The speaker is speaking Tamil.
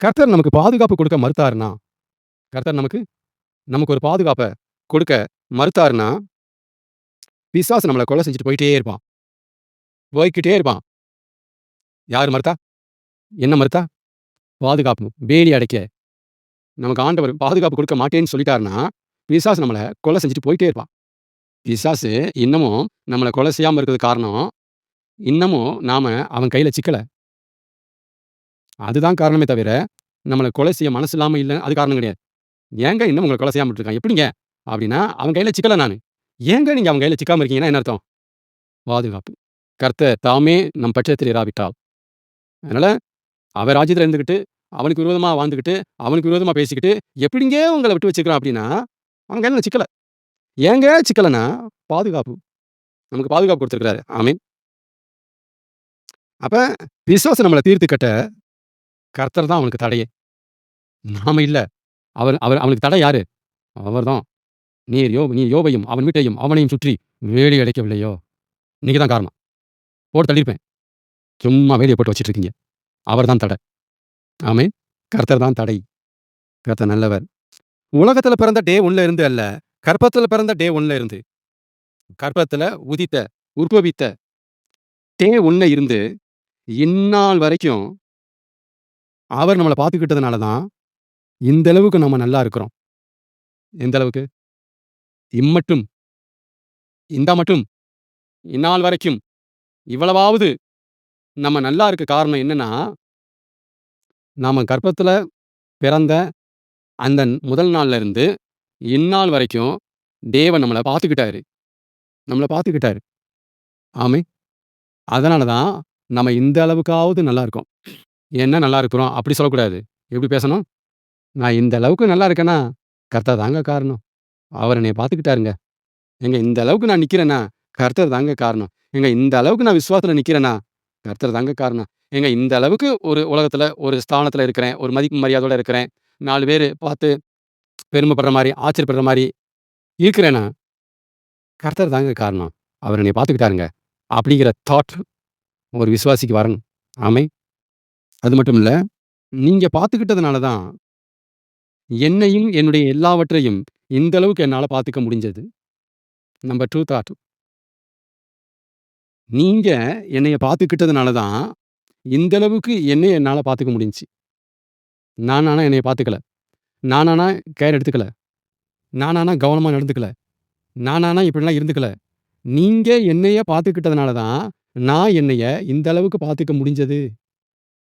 கர்த்தர் நமக்கு பாதுகாப்பு கொடுக்க மறுத்தாருன்னா, கர்த்தர் நமக்கு நமக்கு ஒரு பாதுகாப்ப கொடுக்க மறுத்தாருன்னா, பிசாசு நம்மள கொலை செஞ்சுட்டு போயிட்டே இருப்பான். போய்க்கிட்டே இருப்பான். யார் மறுத்தா? என்ன மறுத்தா? பாதுகாப்பு, வேலி அடைக்க. நமக்கு ஆண்டவர் பாதுகாப்பு கொடுக்க மாட்டேன்னு சொல்லிட்டாருன்னா, பிசாசு நம்மள கொலை செஞ்சுட்டு போயிட்டே இருப்பான். பிசாசு இன்னமும் நம்மள கொலை செய்யாம இருக்கிறதுக்கு காரணம், இன்னமும் நாம அவன் கையில சிக்கல. அதுதான் காரணமே தவிர, நம்மள கொலை செய்ய மனசு இல்லாம இல்ல, அது காரணம் கிடையாது. ஏங்க இன்னும் உங்கள கொலை செய்யாம விட்டுருக்கான்? எப்படிங்க? அப்படின்னா, அவன் கையில சிக்கல நானு. ஏங்க நீங்க அவன் கையில சிக்காம இருக்கீங்கன்னா என்ன அர்த்தம்? பாதுகாப்பு. கர்த்தர் தாமே நம் பட்சத்தில் இராவிட்டால். அதனால, அவன் ராஜ்யத்துல இருந்துகிட்டு, அவனுக்கு விரோதமா வாழ்ந்துகிட்டு, அவனுக்கு விரோதமா பேசிக்கிட்டு, எப்படிங்க உங்கள விட்டு வச்சுருக்கிறான் அப்படின்னா, அவன் கையில நான் சிக்கல. ஏங்க சிக்கலன்னா, பாதுகாப்பு. நமக்கு பாதுகாப்பு குடுத்திருக்கிறாரு. ஆமென். அப்ப பிசாசு நம்மள தீர்த்து கட்ட, கர்த்தர் தான் அவனுக்கு தடையே. நாம இல்ல. அவர் அவர் அவனுக்கு தடை யாரு? அவர்தான். நீ யோபையும், அவன் வீட்டையும், அவனையும் சுற்றி வேலி அடைக்கவில்லையோ? நீங்க தான் காரணம். போட்டு தள்ளியிருப்பேன். சும்மா வேலிய போட்டு வச்சுட்டு இருக்கீங்க. அவர் தான் தடை. ஆமென். கர்த்தர் தான் தடை. கர்த்தர் நல்லவர். உலகத்துல பிறந்த டே 1ல இருந்து அல்ல, கர்ப்பத்துல பிறந்த டே 1ல இருந்து. கர்ப்பத்துல உதித்த, உற்பவித்த டே 1ல இருந்து, இந்நாள் வரைக்கும் அவர் நம்மள பார்த்துக்கிட்டதுனால தான், இந்த அளவுக்கு நம்ம நல்லா இருக்கிறோம். எந்த அளவுக்கு? இம்மட்டும், இந்த மட்டும், இந்நாள் வரைக்கும், இவ்வளவாவது நம்ம நல்லா இருக்க காரணம் என்னன்னா, நாம கர்ப்பத்துல பிறந்த அந்த முதல் நாள்ல இருந்து, இந்நாள் வரைக்கும் தேவன் நம்மள பார்த்துக்கிட்டாரு. நம்மள பார்த்துக்கிட்டாரு. ஆமென். அதனால தான் நம்ம இந்த அளவுக்காவது நல்லா இருக்கோம். என்ன நல்லா இருக்கிறோம் அப்படி சொல்லக்கூடாது. எப்படி பேசணும்? நான் இந்த அளவுக்கு நல்லா இருக்கேன்னா, கர்த்தர் தாங்க காரணம். அவர் என்னைய பார்த்துக்கிட்டாருங்க. ஏங்க இந்த அளவுக்கு நான் நிக்கிறேன்னா, கர்த்தர் தாங்க காரணம். ஏங்க இந்த அளவுக்கு நான் விசுவாசத்துல நிக்கிறேன்னா, கர்த்தர் தாங்க காரணம். ஏங்க இந்த அளவுக்கு ஒரு உலகத்துல ஒரு ஸ்தானத்துல இருக்கிறேன். ஒரு மதிப்பு மரியாதையோட இருக்கிறேன். 4 பேரு பார்த்து பெருமைப்படுற மாரி, ஆச்சரியப்படுற மாரி இருக்கிறேன்னா, கர்த்தர் தாங்க காரணம். அவர் என்னைய பார்த்துக்கிட்டாருங்க. அப்படிங்கிற தாட் ஒரு விசுவாசிக்கு வரணும். ஆமென். அது மட்டும் இல்ல, நீங்க பார்த்துக்கிட்டதுனால தான், என்னையும் என்னுடைய எல்லாவற்றையும் இந்த அளவுக்கு என்னால பார்த்துக்க முடிஞ்சது. Number 2 thought. நீங்க என்னைய பார்த்துக்கிட்டதுனால தான், இந்த அளவுக்கு என்னைய என்னால பார்த்துக்க முடிஞ்சுச்சு. நானானா என்னைய பார்த்துக்கல. நானானா கேர் எடுத்துக்கல. நானானா கவனமா நடந்துக்கல. நானானா இப்படிலாம் இருந்துக்கல. நீங்க என்னைய பார்த்துக்கிட்டதுனால தான், நான் என்னைய இந்த அளவுக்கு பார்த்துக்க முடிஞ்சது.